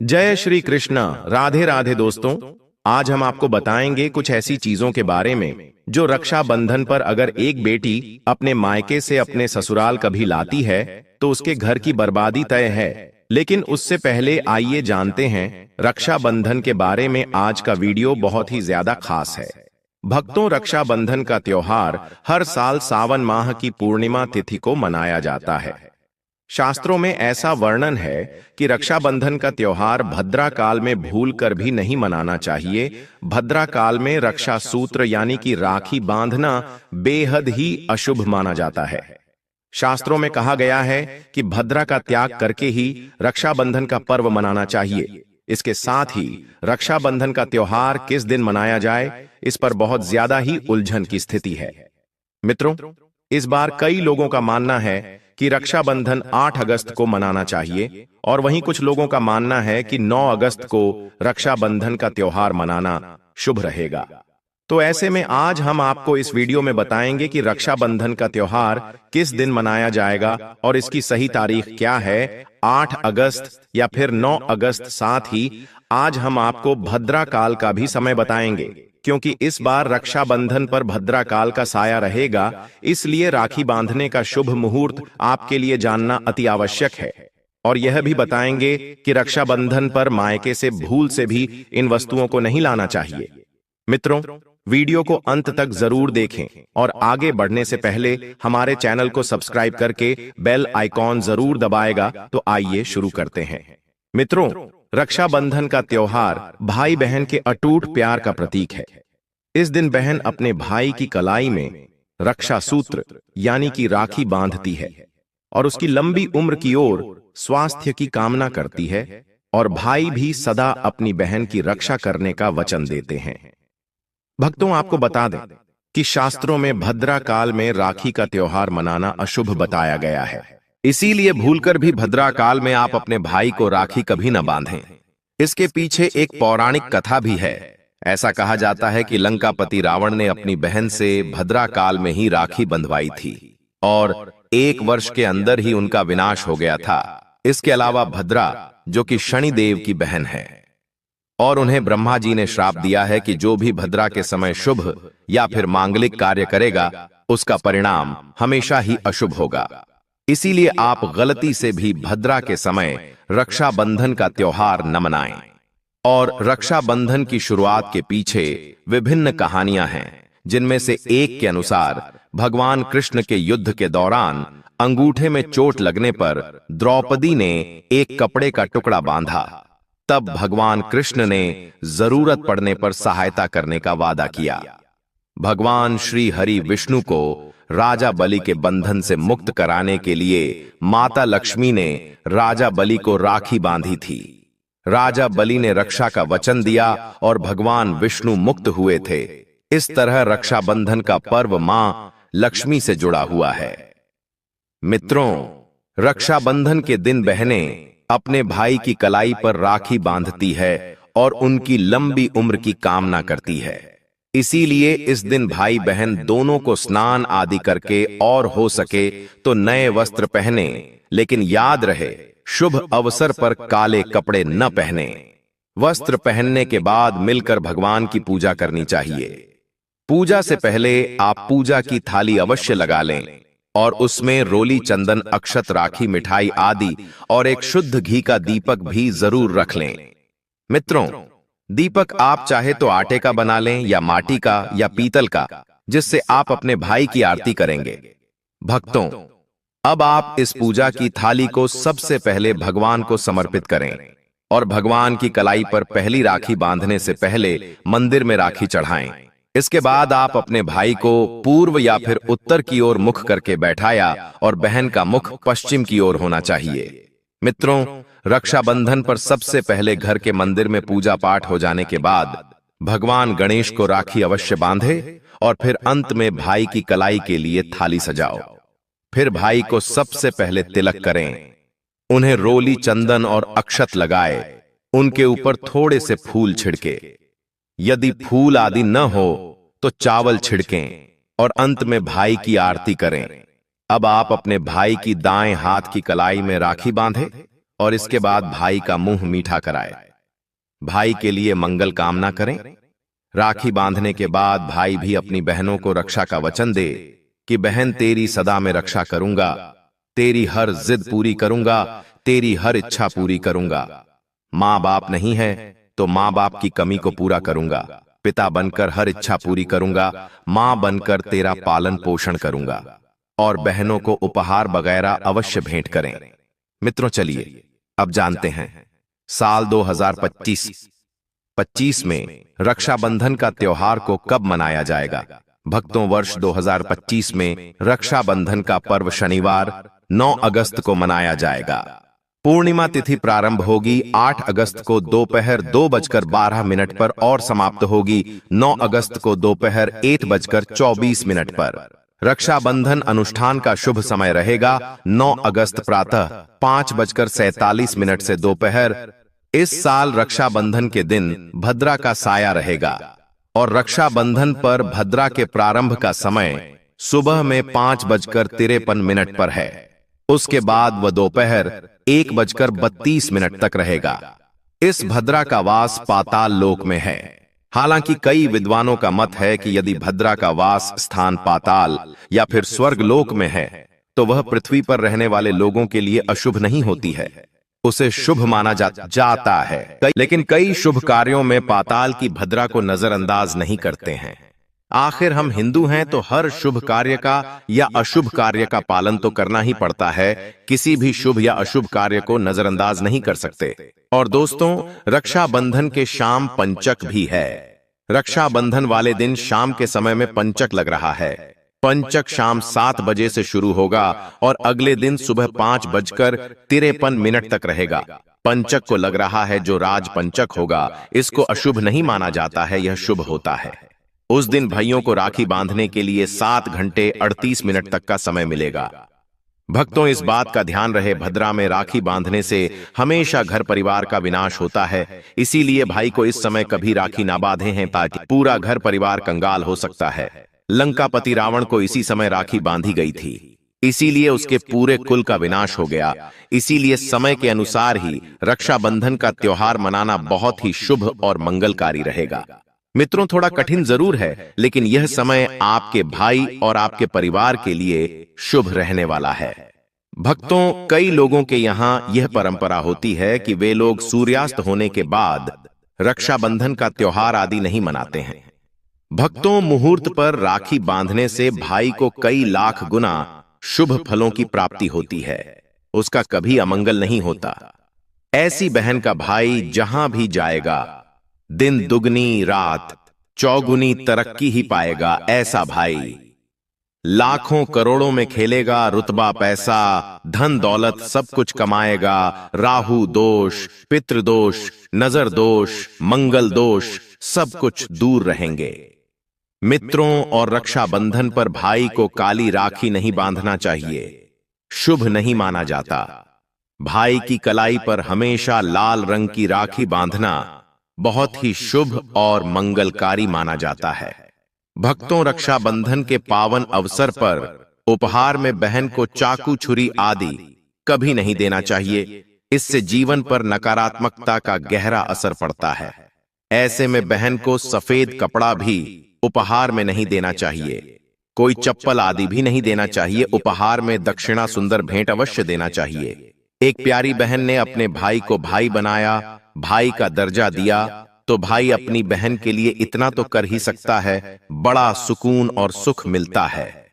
जय श्री कृष्ण। राधे राधे दोस्तों। आज हम आपको बताएंगे कुछ ऐसी चीजों के बारे में जो रक्षाबंधन पर अगर एक बेटी अपने मायके से अपने ससुराल कभी लाती है तो उसके घर की बर्बादी तय है। लेकिन उससे पहले आइए जानते हैं रक्षाबंधन के बारे में। आज का वीडियो बहुत ही ज्यादा खास है भक्तों। रक्षाबंधन का त्योहार हर साल सावन माह की पूर्णिमा तिथि को मनाया जाता है। शास्त्रों में ऐसा वर्णन है कि रक्षाबंधन का त्योहार भद्रा काल में भूल कर भी नहीं मनाना चाहिए। भद्रा काल में रक्षा सूत्र यानी कि राखी बांधना बेहद ही अशुभ माना जाता है। शास्त्रों में कहा गया है कि भद्रा का त्याग करके ही रक्षाबंधन का पर्व मनाना चाहिए। इसके साथ ही रक्षाबंधन का त्योहार किस दिन मनाया जाए, इस पर बहुत ज्यादा ही उलझन की स्थिति है। मित्रों, इस बार कई लोगों का मानना है कि रक्षाबंधन 8 अगस्त को मनाना चाहिए और वहीं कुछ लोगों का मानना है कि 9 अगस्त को रक्षाबंधन का त्योहार मनाना शुभ रहेगा। तो ऐसे में आज हम आपको इस वीडियो में बताएंगे कि रक्षाबंधन का त्योहार किस दिन मनाया जाएगा और इसकी सही तारीख क्या है, 8 अगस्त या फिर 9 अगस्त। साथ ही आज हम आपको भद्रा काल का भी समय बताएंगे क्योंकि इस बार रक्षाबंधन पर भद्रा काल का साया रहेगा। इसलिए राखी बांधने का शुभ मुहूर्त आपके लिए जानना अति आवश्यक है। और यह भी बताएंगे कि रक्षाबंधन पर मायके से भूल से भी इन वस्तुओं को नहीं लाना चाहिए। मित्रों, वीडियो को अंत तक जरूर देखें और आगे बढ़ने से पहले हमारे चैनल को सब्सक्राइब करके बेल आइकॉन जरूर दबाएगा। तो आइए शुरू करते हैं। मित्रों, रक्षाबंधन का त्योहार भाई बहन के अटूट प्यार का प्रतीक है। इस दिन बहन अपने भाई की कलाई में रक्षा सूत्र यानी कि राखी बांधती है और उसकी लंबी उम्र की ओर स्वास्थ्य की कामना करती है। और भाई भी सदा अपनी बहन की रक्षा करने का वचन देते हैं। भक्तों, आपको बता दें कि शास्त्रों में भद्रा काल में राखी का त्योहार मनाना अशुभ बताया गया है। इसीलिए भूलकर भी भद्रा काल में आप अपने भाई को राखी कभी न बांधें। इसके पीछे एक पौराणिक कथा भी है। ऐसा कहा जाता है कि लंकापति रावण ने अपनी बहन से भद्रा काल में ही राखी बंधवाई थी और 1 वर्ष के अंदर ही उनका विनाश हो गया था। इसके अलावा भद्रा, जो कि शनिदेव की बहन है, और उन्हें ब्रह्मा जी ने श्राप दिया है कि जो भी भद्रा के समय शुभ या फिर मांगलिक कार्य करेगा उसका परिणाम हमेशा ही अशुभ होगा। इसीलिए आप गलती से भी भद्रा के समय रक्षाबंधन का त्योहार न मनाएं। और रक्षाबंधन की शुरुआत के पीछे विभिन्न कहानियां हैं, जिनमें से एक के अनुसार भगवान कृष्ण के युद्ध के दौरान अंगूठे में चोट लगने पर द्रौपदी ने एक कपड़े का टुकड़ा बांधा। तब भगवान कृष्ण ने जरूरत पड़ने पर सहायता करने का वादा किया। भगवान श्री हरि विष्णु को राजा बलि के बंधन से मुक्त कराने के लिए माता लक्ष्मी ने राजा बलि को राखी बांधी थी। राजा बलि ने रक्षा का वचन दिया और भगवान विष्णु मुक्त हुए थे। इस तरह रक्षाबंधन का पर्व मां लक्ष्मी से जुड़ा हुआ है। मित्रों, रक्षाबंधन के दिन बहनें अपने भाई की कलाई पर राखी बांधती है और उनकी लंबी उम्र की कामना करती है। इसीलिए इस दिन भाई बहन दोनों को स्नान आदि करके और हो सके तो नए वस्त्र पहने, लेकिन याद रहे शुभ अवसर पर काले कपड़े न पहने। वस्त्र पहनने के बाद मिलकर भगवान की पूजा करनी चाहिए। पूजा से पहले आप पूजा की थाली अवश्य लगा लें और उसमें रोली, चंदन, अक्षत, राखी, मिठाई आदि और एक शुद्ध घी का दीपक भी जरूर रख लें। मित्रों, दीपक आप चाहे तो आटे का बना लें या माटी का या पीतल का, जिससे आप अपने भाई की आरती करेंगे। भक्तों, अब आप इस पूजा की थाली को सबसे पहले भगवान को समर्पित करें और भगवान की कलाई पर पहली राखी बांधने से पहले मंदिर में राखी चढ़ाएं। इसके बाद आप अपने भाई को पूर्व या फिर उत्तर की ओर मुख करके बैठाया और बहन का मुख पश्चिम की ओर होना चाहिए। मित्रों, रक्षाबंधन पर सबसे पहले घर के मंदिर में पूजा पाठ हो जाने के बाद भगवान गणेश को राखी अवश्य बांधे और फिर अंत में भाई की कलाई के लिए थाली सजाओ। फिर भाई को सबसे पहले तिलक करें, उन्हें रोली, चंदन और अक्षत लगाए, उनके ऊपर थोड़े से फूल छिड़के। यदि फूल आदि न हो तो चावल छिड़कें और अंत में भाई की आरती करें। अब आप अपने भाई की दाएं हाथ की कलाई में राखी बांधे और इसके बाद भाई का मुंह मीठा कराए। भाई के लिए मंगल कामना करें। राखी बांधने के बाद भाई भी अपनी बहनों को रक्षा का वचन दे कि बहन तेरी सदा में रक्षा करूंगा, तेरी हर जिद पूरी करूंगा, तेरी हर इच्छा पूरी करूंगा। माँ बाप नहीं है तो माँ बाप की कमी को पूरा करूंगा, पिता बनकर हर इच्छा पूरी करूंगा, माँ बनकर तेरा पालन पोषण करूंगा। और बहनों को उपहार वगैरह अवश्य भेंट करें। मित्रों चलिए अब जानते हैं साल 2025 में रक्षाबंधन का त्योहार को कब मनाया जाएगा। भक्तों, वर्ष 2025 में रक्षाबंधन का पर्व शनिवार 9 अगस्त को मनाया जाएगा। पूर्णिमा तिथि प्रारंभ होगी 8 अगस्त को दोपहर 2:12 पर और समाप्त होगी 9 अगस्त को दोपहर 1:24 पर। रक्षाबंधन अनुष्ठान का शुभ समय रहेगा 9 अगस्त प्रातः 5:47 से दोपहर। इस साल रक्षाबंधन के दिन भद्रा का साया रहेगा और रक्षाबंधन पर भद्रा के प्रारंभ का समय सुबह में 5:53 पर है। उसके बाद वह दोपहर 1:32 तक रहेगा। इस भद्रा का वास पाताल लोक में है। हालांकि कई विद्वानों का मत है कि यदि भद्रा का वास स्थान पाताल या फिर स्वर्ग लोक में है तो वह पृथ्वी पर रहने वाले लोगों के लिए अशुभ नहीं होती है, उसे शुभ माना जाता है। लेकिन कई शुभ कार्यों में पाताल की भद्रा को नजरअंदाज नहीं करते हैं। आखिर हम हिंदू हैं तो हर शुभ कार्य का या अशुभ कार्य का पालन तो करना ही पड़ता है, किसी भी शुभ या अशुभ कार्य को नजरअंदाज नहीं कर सकते। और दोस्तों, रक्षाबंधन के शाम पंचक भी है। रक्षाबंधन वाले दिन शाम के समय में पंचक लग रहा है। पंचक शाम 7 बजे से शुरू होगा और अगले दिन सुबह 5:53 तक रहेगा। पंचक को लग रहा है जो राज पंचक होगा, इसको अशुभ नहीं माना जाता है, यह शुभ होता है। उस दिन भाइयों को राखी बांधने के लिए 7 घंटे 38 मिनट तक का समय मिलेगा। भक्तों, इस बात का ध्यान रहे, भद्रा में राखी बांधने से हमेशा घर परिवार का विनाश होता है। इसीलिए भाई को इस समय कभी राखी ना बांधे हैं ताकि पूरा घर परिवार कंगाल हो सकता है। लंकापति रावण को इसी समय राखी बांधी गई थी, इसीलिए उसके पूरे कुल का विनाश हो गया। इसीलिए समय के अनुसार ही रक्षाबंधन का त्योहार मनाना बहुत ही शुभ और मंगलकारी रहेगा। मित्रों, थोड़ा कठिन जरूर है, लेकिन यह समय आपके भाई और आपके परिवार के लिए शुभ रहने वाला है। भक्तों, कई लोगों के यहाँ यह परंपरा होती है कि वे लोग सूर्यास्त होने के बाद रक्षाबंधन का त्योहार आदि नहीं मनाते हैं। भक्तों, मुहूर्त पर राखी बांधने से भाई को कई लाख गुना शुभ फलों की प्राप्ति होती है, उसका कभी अमंगल नहीं होता। ऐसी बहन का भाई जहां भी जाएगा दिन दुगनी रात चौगुनी तरक्की ही पाएगा। ऐसा भाई लाखों करोड़ों में खेलेगा, रुतबा पैसा धन दौलत सब कुछ कमाएगा। राहु दोष, पितृदोष, नजर दोष, मंगल दोष सब कुछ दूर रहेंगे। मित्रों, और रक्षाबंधन पर भाई को काली राखी नहीं बांधना चाहिए, शुभ नहीं माना जाता। भाई की कलाई पर हमेशा लाल रंग की राखी बांधना बहुत ही शुभ और मंगलकारी माना जाता है। भक्तों, रक्षाबंधन के पावन अवसर पर उपहार में बहन को चाकू छुरी आदि कभी नहीं देना चाहिए, इससे जीवन पर नकारात्मकता का गहरा असर पड़ता है। ऐसे में बहन को सफेद कपड़ा भी उपहार में नहीं देना चाहिए, कोई चप्पल आदि भी नहीं देना चाहिए। उपहार में दक्षिणा सुंदर भेंट अवश्य देना चाहिए। एक प्यारी बहन ने अपने भाई को भाई बनाया, भाई का दर्जा दिया, तो भाई अपनी बहन के लिए इतना तो कर ही सकता है, बड़ा सुकून और सुख मिलता है।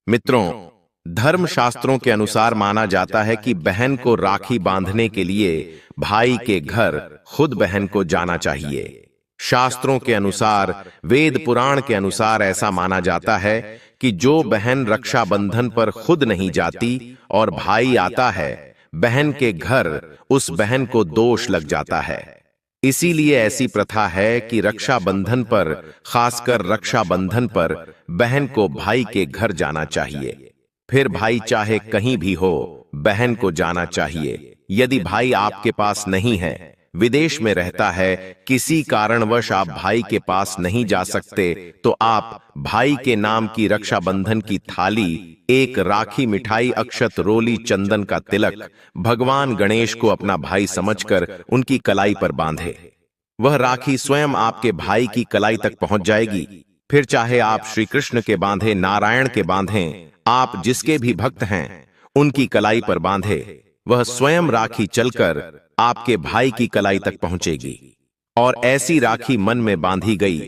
मित्रों, धर्म शास्त्रों के अनुसार माना जाता है कि बहन को राखी बांधने के लिए भाई के घर खुद बहन को जाना चाहिए। शास्त्रों के अनुसार, वेद पुराण के अनुसार ऐसा माना जाता है कि जो बहन रक्षाबंधन पर खुद नहीं जाती और भाई आता है बहन के घर, उस बहन को दोष लग जाता है। इसीलिए ऐसी प्रथा है कि रक्षाबंधन पर, खासकर रक्षाबंधन पर बहन को भाई के घर जाना चाहिए। फिर भाई चाहे कहीं भी हो, बहन को जाना चाहिए। यदि भाई आपके पास नहीं है, विदेश में रहता है, किसी कारणवश आप भाई के पास नहीं जा सकते, तो आप भाई के नाम की रक्षाबंधन की थाली, एक राखी, मिठाई, अक्षत, रोली, चंदन का तिलक, भगवान गणेश को अपना भाई समझकर उनकी कलाई पर बांधे। वह राखी स्वयं आपके भाई की कलाई तक पहुंच जाएगी। फिर चाहे आप श्री कृष्ण के बांधे, नारायण के बांधें, आप जिसके भी भक्त हैं उनकी कलाई पर बांधे, वह स्वयं राखी चलकर आपके भाई की कलाई तक पहुंचेगी। और ऐसी राखी मन में बांधी गई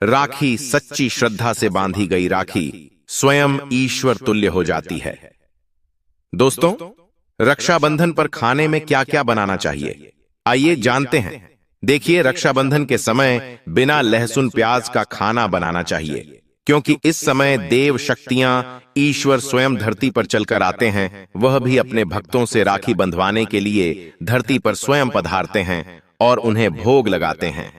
राखी, सच्ची श्रद्धा से बांधी गई राखी स्वयं ईश्वर तुल्य हो जाती है। दोस्तों, रक्षाबंधन पर खाने में क्या क्या बनाना चाहिए, आइए जानते हैं। देखिए, रक्षाबंधन के समय बिना लहसुन प्याज का खाना बनाना चाहिए, क्योंकि इस समय देव शक्तियां, ईश्वर स्वयं धरती पर चलकर आते हैं। वह भी अपने भक्तों से राखी बंधवाने के लिए धरती पर स्वयं पधारते हैं और उन्हें भोग लगाते हैं।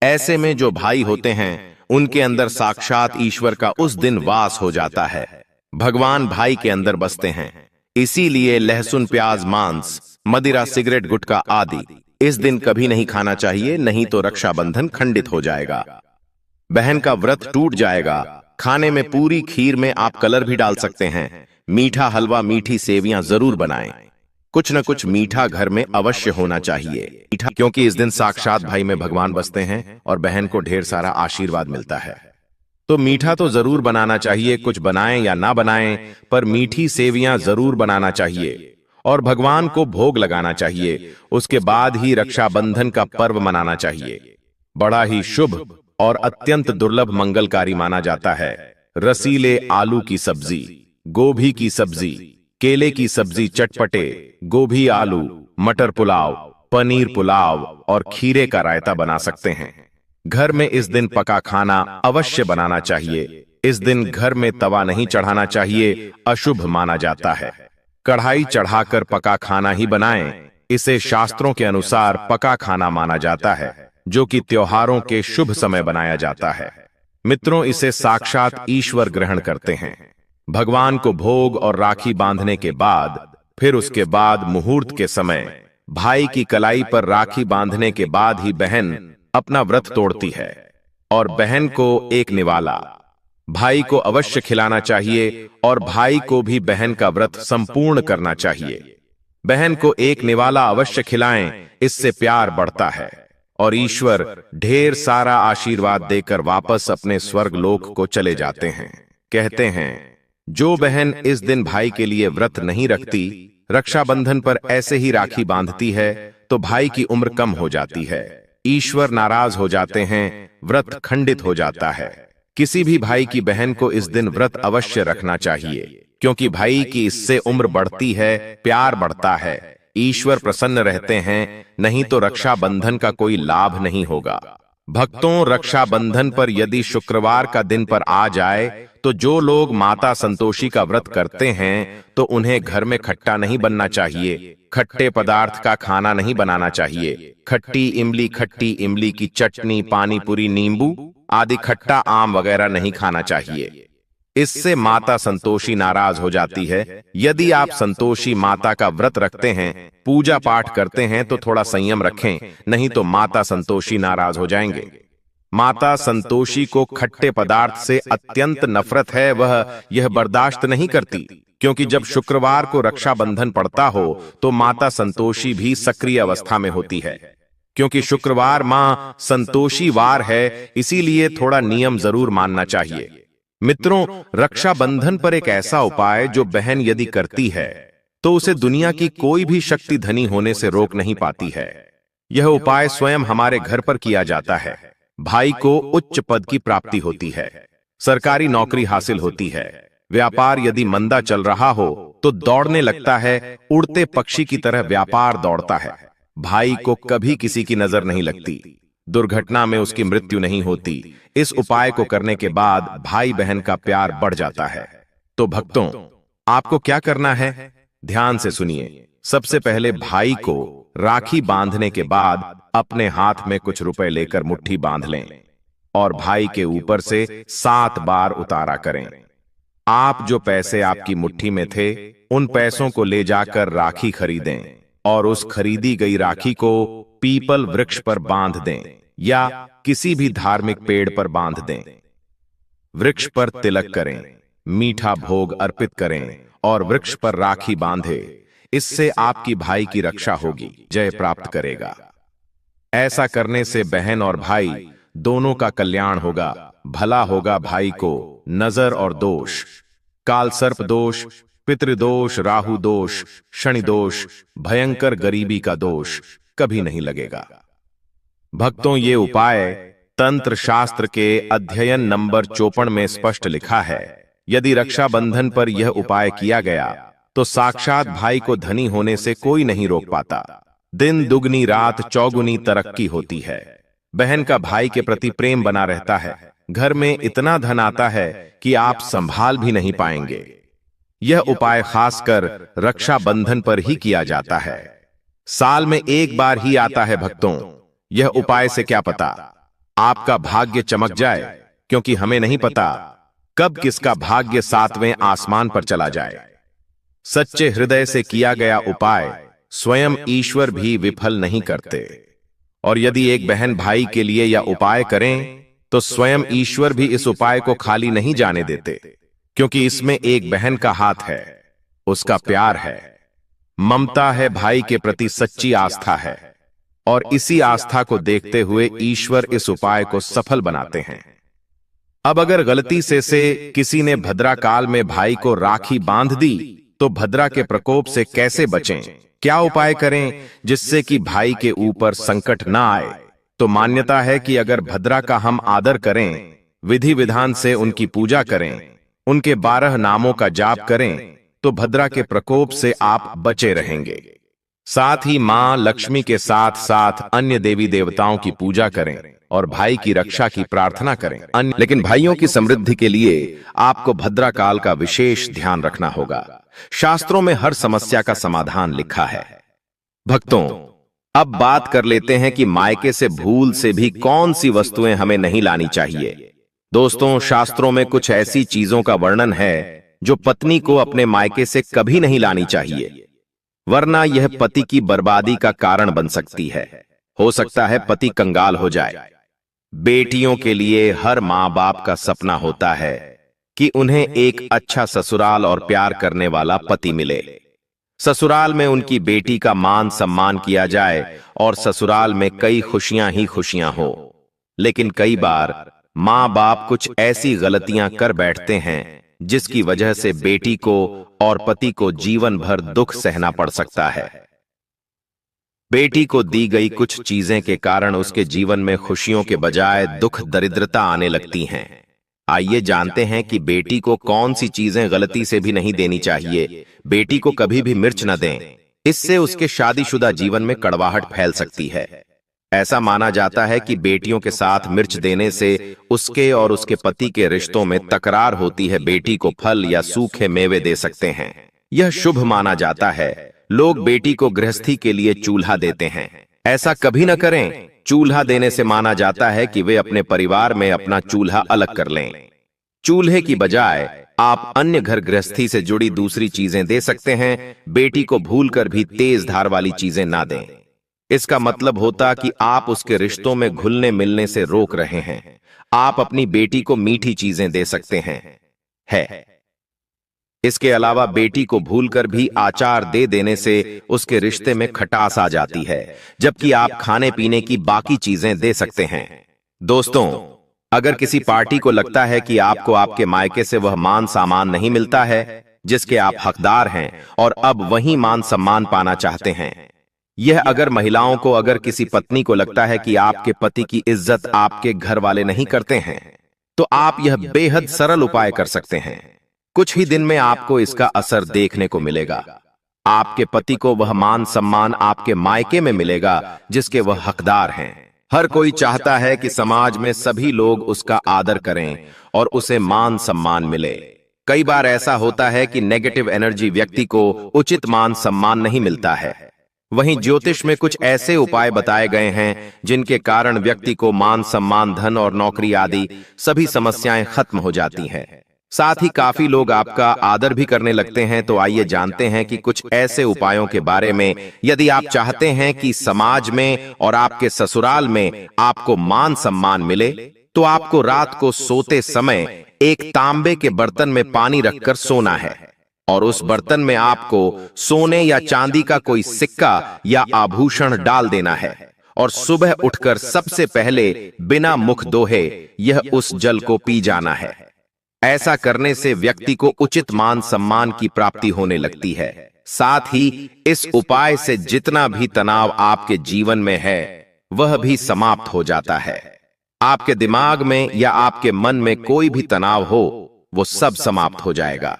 ऐसे में जो भाई होते हैं उनके अंदर साक्षात ईश्वर का उस दिन वास हो जाता है। भगवान भाई के अंदर बसते हैं। इसीलिए लहसुन प्याज, मांस, मदिरा, सिगरेट, गुटखा आदि इस दिन कभी नहीं खाना चाहिए, नहीं तो रक्षाबंधन खंडित हो जाएगा, बहन का व्रत टूट जाएगा। खाने में पूरी खीर में आप कलर भी डाल सकते हैं। मीठा हलवा, मीठी सेवियां जरूर बनाएं। कुछ न कुछ मीठा घर में अवश्य होना चाहिए, मीठा, क्योंकि इस दिन साक्षात भाई में भगवान बसते हैं और बहन को ढेर सारा आशीर्वाद मिलता है। तो मीठा तो जरूर बनाना चाहिए, कुछ बनाएं या ना बनाएं, पर मीठी सेवियां जरूर बनाना चाहिए और भगवान को भोग लगाना चाहिए। उसके बाद ही रक्षाबंधन का पर्व मनाना चाहिए। बड़ा ही शुभ और अत्यंत दुर्लभ मंगलकारी माना जाता है। रसीले आलू की सब्जी, गोभी की सब्जी, केले की सब्जी, चटपटे गोभी, आलू, मटर पुलाव, पनीर पुलाव और खीरे का रायता बना सकते हैं। घर में इस दिन पका खाना अवश्य बनाना चाहिए। इस दिन घर में तवा नहीं चढ़ाना चाहिए, अशुभ माना जाता है। कढ़ाई चढ़ाकर पका खाना ही बनाएं। इसे शास्त्रों के अनुसार पका खाना माना जाता है, जो कि त्योहारों के शुभ समय बनाया जाता है। मित्रों, इसे साक्षात ईश्वर ग्रहण करते हैं। भगवान को भोग और राखी बांधने के बाद, फिर उसके बाद मुहूर्त के समय भाई की कलाई पर राखी बांधने के बाद ही बहन अपना व्रत तोड़ती है और बहन को एक निवाला भाई को अवश्य खिलाना चाहिए और भाई को भी बहन का व्रत संपूर्ण करना चाहिए। बहन को एक निवाला अवश्य खिलाएं, इससे प्यार बढ़ता है और ईश्वर ढेर सारा आशीर्वाद देकर वापस अपने स्वर्ग लोक को चले जाते हैं। कहते हैं, जो बहन इस दिन भाई के लिए व्रत नहीं रखती, रक्षाबंधन पर ऐसे ही राखी बांधती है, तो भाई की उम्र कम हो जाती है, ईश्वर नाराज हो जाते हैं, व्रत खंडित हो जाता है। किसी भी भाई की बहन को इस दिन व्रत अवश्य रखना चाहिए, क्योंकि भाई की इससे उम्र बढ़ती है, प्यार बढ़ता है, ईश्वर प्रसन्न रहते हैं, नहीं तो रक्षाबंधन का कोई लाभ नहीं होगा। भक्तों, रक्षाबंधन पर यदि शुक्रवार का दिन पर आ जाए, तो जो लोग माता संतोषी का व्रत करते हैं, तो उन्हें घर में खट्टा नहीं बनना चाहिए, खट्टे पदार्थ का खाना नहीं बनाना चाहिए। खट्टी इमली की चटनी, पानी पूरी, नींबू आदि खट्टा आम वगैरह नहीं खाना चाहिए। इससे माता संतोषी नाराज हो जाती है। यदि आप संतोषी माता का व्रत रखते हैं, पूजा पाठ करते हैं, तो थोड़ा संयम रखें, नहीं तो माता संतोषी नाराज हो जाएंगे। माता संतोषी को खट्टे पदार्थ से अत्यंत नफरत है, वह यह बर्दाश्त नहीं करती, क्योंकि जब शुक्रवार को रक्षाबंधन पड़ता हो तो माता संतोषी भी सक्रिय अवस्था में होती है। क्योंकि शुक्रवार मां संतोषी वार है, इसीलिए थोड़ा नियम जरूर मानना चाहिए। मित्रों, रक्षाबंधन पर एक ऐसा उपाय जो बहन यदि करती है, तो उसे दुनिया की कोई भी शक्ति धनी होने से रोक नहीं पाती है। यह उपाय स्वयं हमारे घर पर किया जाता है। भाई को उच्च पद की प्राप्ति होती है, सरकारी नौकरी हासिल होती है, व्यापार यदि मंदा चल रहा हो तो दौड़ने लगता है, उड़ते पक्षी की तरह व्यापार दौड़ता है। भाई को कभी किसी की नजर नहीं लगती, दुर्घटना में उसकी मृत्यु नहीं होती। इस उपाय को करने के बाद भाई बहन का प्यार बढ़ जाता है। तो भक्तों, आपको क्या करना है, ध्यान से सुनिए। सबसे पहले भाई को राखी बांधने के बाद अपने हाथ में कुछ रुपए लेकर मुट्ठी बांध लें और भाई के ऊपर से 7 बार उतारा करें। आप जो पैसे आपकी मुट्ठी में थे, उन पैसों को ले जाकर राखी खरीदें और उस खरीदी गई राखी को पीपल वृक्ष पर बांध दें या किसी भी धार्मिक पेड़ पर बांध दें। वृक्ष पर तिलक करें, मीठा भोग अर्पित करें और वृक्ष पर राखी बांधे। इससे आपकी भाई की रक्षा होगी, जय प्राप्त करेगा। ऐसा करने से बहन और भाई दोनों का कल्याण होगा, भला होगा भाई को। नजर और दोष, काल सर्प दोष, पितृदोष, राहु दोष, शनि दोष, भयंकर गरीबी का दोष कभी नहीं लगेगा। भक्तों, ये उपाय तंत्र शास्त्र के अध्ययन नंबर 54 में स्पष्ट लिखा है। यदि रक्षाबंधन पर यह उपाय किया गया तो साक्षात भाई को धनी होने से कोई नहीं रोक पाता। दिन दुगनी रात चौगुनी तरक्की होती है। बहन का भाई के प्रति प्रेम बना रहता है। घर में इतना धन आता है कि आप संभाल भी नहीं पाएंगे। यह उपाय खासकर रक्षाबंधन पर ही किया जाता है। साल में एक बार ही आता है भक्तों। यह उपाय से क्या पता आपका भाग्य चमक जाए, क्योंकि हमें नहीं पता कब किसका भाग्य 7वें आसमान पर चला जाए। सच्चे हृदय से किया गया उपाय स्वयं ईश्वर भी विफल नहीं करते। और यदि एक बहन भाई के लिए यह उपाय करें तो स्वयं ईश्वर भी इस उपाय को खाली नहीं जाने देते, क्योंकि इसमें एक बहन का हाथ है, उसका प्यार है, ममता है, भाई के प्रति सच्ची आस्था है। और इसी आस्था को देखते हुए ईश्वर इस उपाय को सफल बनाते हैं। अब अगर गलती से किसी ने भद्रा काल में भाई को राखी बांध दी तो भद्रा के प्रकोप से कैसे बचें? क्या उपाय करें जिससे कि भाई के ऊपर संकट ना आए? तो मान्यता है कि अगर भद्रा का हम आदर करें, विधि विधान से उनकी पूजा करें, उनके 12 नामों का जाप करें, तो भद्रा के प्रकोप से आप बचे रहेंगे। साथ ही मां लक्ष्मी के साथ साथ अन्य देवी देवताओं की पूजा करें और भाई की रक्षा की प्रार्थना करें। लेकिन भाइयों की समृद्धि के लिए आपको भद्रा काल का विशेष ध्यान रखना होगा। शास्त्रों में हर समस्या का समाधान लिखा है। भक्तों, अब बात कर लेते हैं कि मायके से भूल से भी कौन सी वस्तुएं हमें नहीं लानी चाहिए। दोस्तों, शास्त्रों में कुछ ऐसी चीजों का वर्णन है जो पत्नी को अपने मायके से कभी नहीं लानी चाहिए, वरना यह पति की बर्बादी का कारण बन सकती है। हो सकता है पति कंगाल हो जाए। बेटियों के लिए हर मां बाप का सपना होता है कि उन्हें एक अच्छा ससुराल और प्यार करने वाला पति मिले। ससुराल में उनकी बेटी का मान सम्मान किया जाए और ससुराल में कई खुशियां ही खुशियां हो। लेकिन कई बार मां बाप कुछ ऐसी गलतियां कर बैठते हैं जिसकी वजह से बेटी को और पति को जीवन भर दुख सहना पड़ सकता है। बेटी को दी गई कुछ चीजें के कारण उसके जीवन में खुशियों के बजाय दुख दरिद्रता आने लगती हैं। आइए जानते हैं कि बेटी को कौन सी चीजें गलती से भी नहीं देनी चाहिए। बेटी को कभी भी मिर्च न दें, इससे उसके शादीशुदा जीवन में कड़वाहट फैल सकती है। ऐसा माना जाता है कि बेटियों के साथ मिर्च देने से उसके और उसके पति के रिश्तों में तकरार होती है। बेटी को फल या सूखे मेवे दे सकते हैं, यह शुभ माना जाता है। लोग बेटी को गृहस्थी के लिए चूल्हा देते हैं, ऐसा कभी न करें। चूल्हा देने से माना जाता है कि वे अपने परिवार में अपना चूल्हा अलग कर लें। चूल्हे की बजाय आप अन्य घर गृहस्थी से जुड़ी दूसरी चीजें दे सकते हैं। बेटी को भूलकर भी तेज धार वाली चीजें ना दें। इसका मतलब होता कि आप उसके रिश्तों में घुलने मिलने से रोक रहे हैं। आप अपनी बेटी को मीठी चीजें दे सकते हैं। इसके अलावा बेटी को भूलकर भी आचार दे देने से उसके रिश्ते में खटास आ जाती है, जबकि आप खाने पीने की बाकी चीजें दे सकते हैं। दोस्तों, अगर किसी पार्टी को लगता है कि आपको आपके मायके से वह मान सम्मान नहीं मिलता है जिसके आप हकदार हैं और अब वही मान सम्मान पाना चाहते हैं, यह अगर महिलाओं को, अगर किसी पत्नी को लगता है कि आपके पति की इज्जत आपके घर वाले नहीं करते हैं, तो आप यह बेहद सरल उपाय कर सकते हैं। कुछ ही दिन में आपको इसका असर देखने को मिलेगा। आपके पति को वह मान सम्मान आपके मायके में मिलेगा जिसके वह हकदार हैं। हर कोई चाहता है कि समाज में सभी लोग उसका आदर करें और उसे मान सम्मान मिले। कई बार ऐसा होता है कि नेगेटिव एनर्जी व्यक्ति को उचित मान सम्मान नहीं मिलता है। वहीं ज्योतिष में कुछ ऐसे उपाय बताए गए हैं जिनके कारण व्यक्ति को मान सम्मान, धन और नौकरी आदि सभी समस्याएं खत्म हो जाती हैं। साथ ही काफी लोग आपका आदर भी करने लगते हैं। तो आइए जानते हैं कि कुछ ऐसे उपायों के बारे में, यदि आप चाहते हैं कि समाज में और आपके ससुराल में आपको मान सम्मान मिले, तो आपको रात को सोते समय एक तांबे के बर्तन में पानी रखकर सोना है और उस बर्तन में आपको सोने या चांदी का कोई सिक्का या आभूषण डाल देना है और सुबह उठकर सबसे पहले बिना मुख धोए यह उस जल को पी जाना है। ऐसा करने से व्यक्ति को उचित मान सम्मान की प्राप्ति होने लगती है। साथ ही इस उपाय से जितना भी तनाव आपके जीवन में है वह भी समाप्त हो जाता है। आपके दिमाग में या आपके मन में कोई भी तनाव हो वो सब समाप्त हो जाएगा।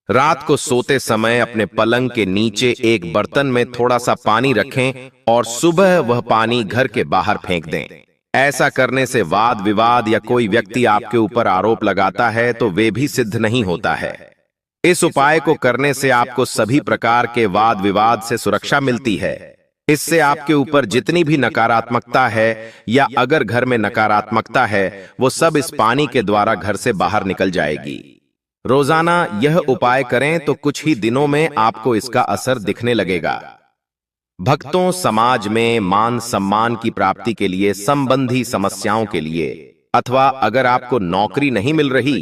रात को सोते समय अपने पलंग के नीचे एक बर्तन में थोड़ा सा पानी रखें और सुबह वह पानी घर के बाहर फेंक दें। ऐसा करने से वाद विवाद या कोई व्यक्ति आपके ऊपर आरोप लगाता है तो वे भी सिद्ध नहीं होता है। इस उपाय को करने से आपको सभी प्रकार के वाद विवाद से सुरक्षा मिलती है। इससे आपके ऊपर जितनी भी नकारात्मकता है या अगर घर में नकारात्मकता है वो सब इस पानी के द्वारा घर से बाहर निकल जाएगी। रोजाना यह उपाय करें तो कुछ ही दिनों में आपको इसका असर दिखने लगेगा। भक्तों, समाज में मान सम्मान की प्राप्ति के लिए, संबंधी समस्याओं के लिए, अथवा अगर आपको नौकरी नहीं मिल रही,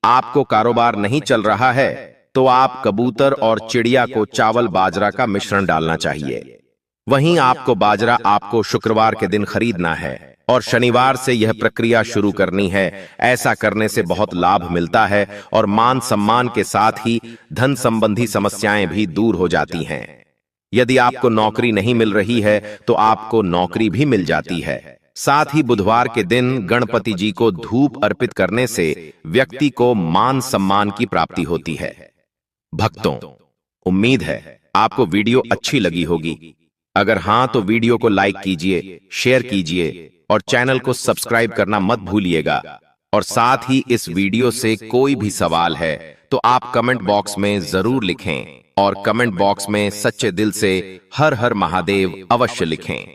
आपको कारोबार नहीं चल रहा है, तो आप कबूतर और चिड़िया को चावल बाजरा का मिश्रण डालना चाहिए। वहीं आपको बाजरा आपको शुक्रवार के दिन खरीदना है और शनिवार से यह प्रक्रिया शुरू करनी है। ऐसा करने से बहुत लाभ मिलता है और मान सम्मान के साथ ही धन संबंधी समस्याएं भी दूर हो जाती हैं। यदि आपको नौकरी नहीं मिल रही है तो आपको नौकरी भी मिल जाती है। साथ ही बुधवार के दिन गणपति जी को धूप अर्पित करने से व्यक्ति को मान सम्मान की प्राप्ति होती है। भक्तों, उम्मीद है आपको वीडियो अच्छी लगी होगी। अगर हां तो वीडियो को लाइक कीजिए, शेयर कीजिए और चैनल को सब्सक्राइब करना मत भूलिएगा। और साथ ही इस वीडियो से कोई भी सवाल है तो आप कमेंट बॉक्स में जरूर लिखें और कमेंट बॉक्स में सच्चे दिल से हर हर महादेव अवश्य लिखें।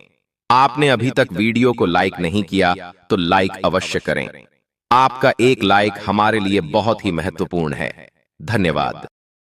आपने अभी तक वीडियो को लाइक नहीं किया तो लाइक अवश्य करें। आपका एक लाइक हमारे लिए बहुत ही महत्वपूर्ण है। धन्यवाद।